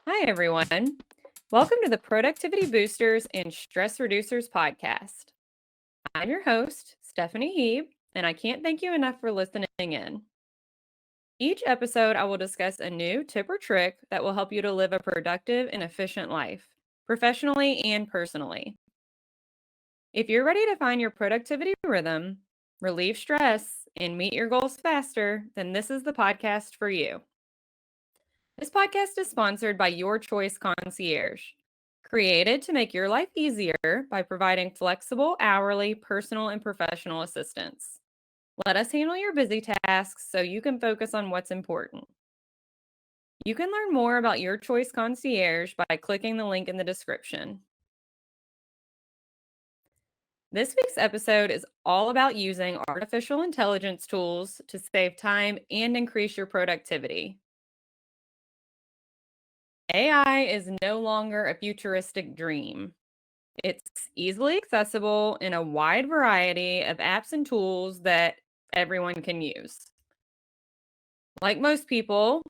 Hi, everyone. Welcome to the Productivity Boosters and Stress Reducers podcast. I'm your host, Stephanie Heeb, and I can't thank you enough for listening in. Each episode, I will discuss a new tip or trick that will help you to live a productive and efficient life, professionally and personally. If you're ready to find your productivity rhythm, relieve stress, and meet your goals faster, then this is the podcast for you. This podcast is sponsored by Your Choice Concierge, created to make your life easier by providing flexible, hourly, personal, and professional assistance. Let us handle your busy tasks so you can focus on what's important. You can learn more about Your Choice Concierge by clicking the link in the description. This week's episode is all about using artificial intelligence tools to save time and increase your productivity. AI is no longer a futuristic dream. It's easily accessible in a wide variety of apps and tools that everyone can use. Like most people,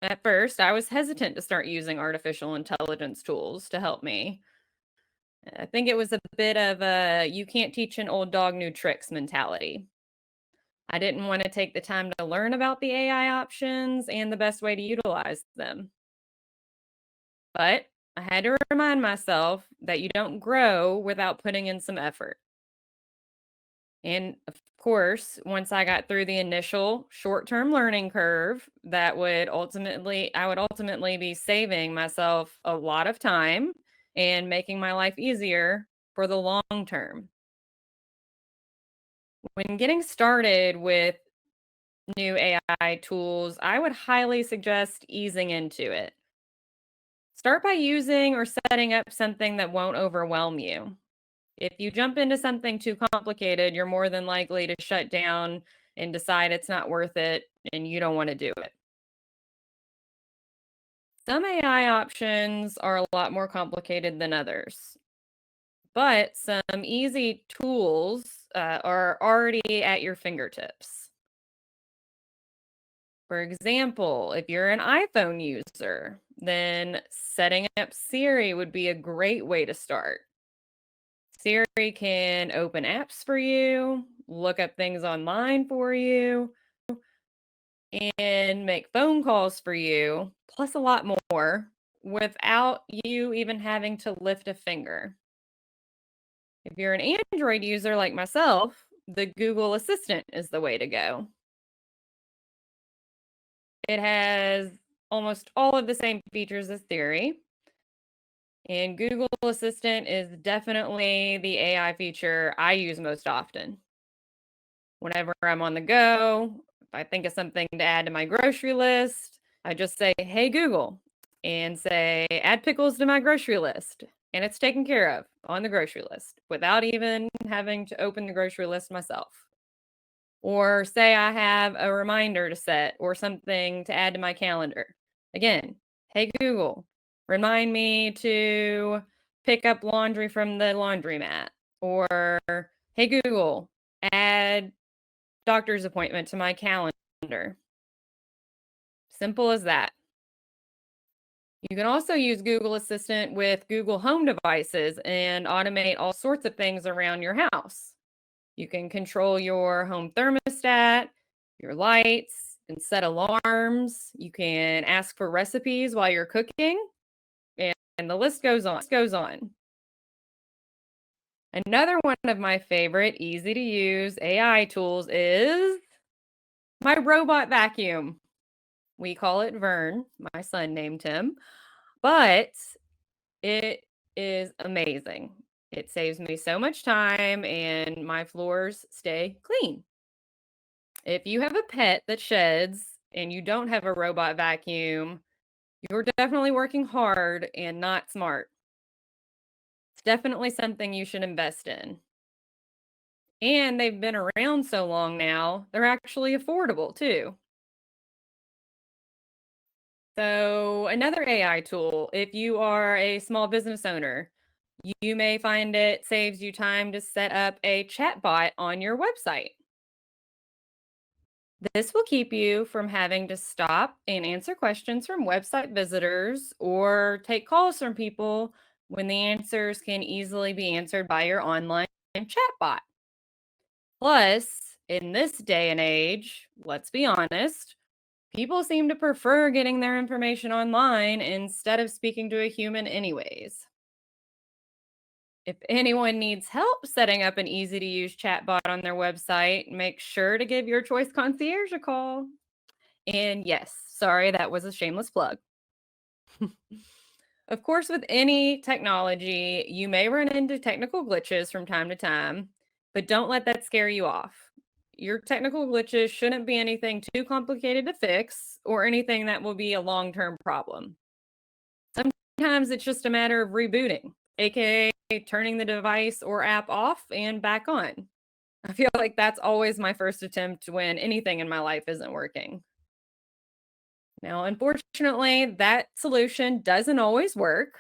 at first, I was hesitant to start using artificial intelligence tools to help me. I think it was a bit of a you can't teach an old dog new tricks mentality. I didn't want to take the time to learn about the AI options and the best way to utilize them. But I had to remind myself that you don't grow without putting in some effort. And of course, once I got through the initial short-term learning curve, I would ultimately be saving myself a lot of time and making my life easier for the long term. When getting started with new AI tools, I would highly suggest easing into it. Start by using or setting up something that won't overwhelm you. If you jump into something too complicated, you're more than likely to shut down and decide it's not worth it and you don't want to do it. Some AI options are a lot more complicated than others, but some easy tools are already at your fingertips. For example, if you're an iPhone user, then setting up Siri would be a great way to start. Siri can open apps for you, look up things online for you, and make phone calls for you, plus a lot more, without you even having to lift a finger. If you're an Android user like myself, the Google Assistant is the way to go. It has almost all of the same features as Siri, and Google Assistant is definitely the AI feature I use most often. Whenever I'm on the go, if I think of something to add to my grocery list, I just say, "Hey Google," and say, "Add pickles to my grocery list." And it's taken care of on the grocery list without even having to open the grocery list myself. Or say I have a reminder to set or something to add to my calendar. Again, "Hey Google, remind me to pick up laundry from the laundromat." Or, "Hey Google, add doctor's appointment to my calendar." Simple as that. You can also use Google Assistant with Google Home devices and automate all sorts of things around your house. You can control your home thermostat, your lights, and set alarms. You can ask for recipes while you're cooking, and the list goes on. Another one of my favorite easy to use AI tools is my robot vacuum. We call it Vern. My son named him, but it is amazing. It saves me so much time and my floors stay clean. If you have a pet that sheds and you don't have a robot vacuum, you're definitely working hard and not smart. It's definitely something you should invest in. And they've been around so long now, they're actually affordable too. So, another AI tool, if you are a small business owner, you may find it saves you time to set up a chatbot on your website. This will keep you from having to stop and answer questions from website visitors or take calls from people when the answers can easily be answered by your online chatbot. Plus, in this day and age, let's be honest, people seem to prefer getting their information online instead of speaking to a human, anyways. If anyone needs help setting up an easy to use chatbot on their website, make sure to give your choice concierge a call. And yes, sorry, that was a shameless plug. Of course, with any technology, you may run into technical glitches from time to time, but don't let that scare you off. Your technical glitches shouldn't be anything too complicated to fix or anything that will be a long term problem. Sometimes it's just a matter of rebooting, aka turning the device or app off and back on. I feel like that's always my first attempt when anything in my life isn't working. Now, unfortunately, that solution doesn't always work.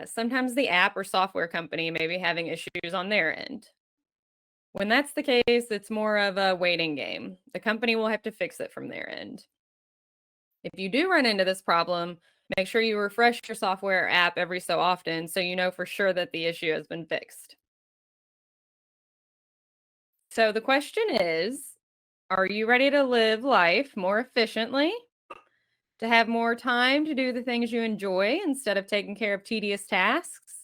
Sometimes the app or software company may be having issues on their end. When that's the case, it's more of a waiting game. The company will have to fix it from their end. If you do run into this problem, make sure you refresh your software or app every so often so you know for sure that the issue has been fixed. So the question is, are you ready to live life more efficiently? To have more time to do the things you enjoy instead of taking care of tedious tasks?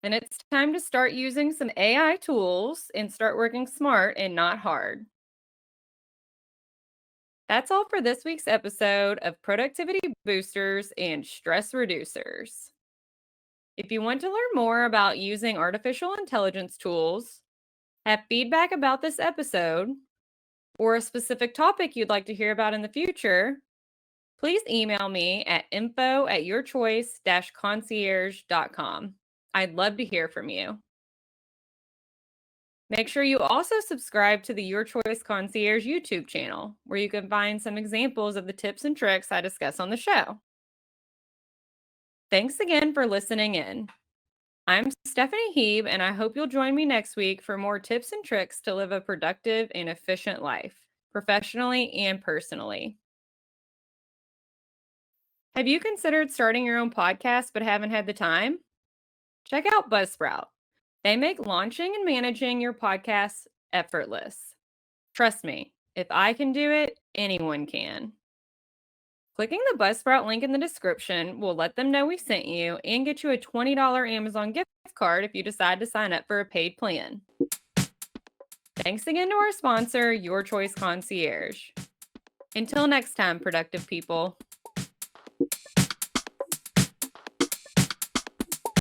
And it's time to start using some AI tools and start working smart and not hard. That's all for this week's episode of Productivity Boosters and Stress Reducers. If you want to learn more about using artificial intelligence tools, have feedback about this episode, or a specific topic you'd like to hear about in the future, please email me at info@yourchoice-concierge.com. I'd love to hear from you. Make sure you also subscribe to the Your Choice Concierge YouTube channel, where you can find some examples of the tips and tricks I discuss on the show. Thanks again for listening in. I'm Stephanie Heeb, and I hope you'll join me next week for more tips and tricks to live a productive and efficient life, professionally and personally. Have you considered starting your own podcast but haven't had the time? Check out Buzzsprout. They make launching and managing your podcast effortless. Trust me, if I can do it, anyone can. Clicking the Buzzsprout link in the description will let them know we sent you and get you a $20 Amazon gift card if you decide to sign up for a paid plan. Thanks again to our sponsor, Your Choice Concierge. Until next time, productive people.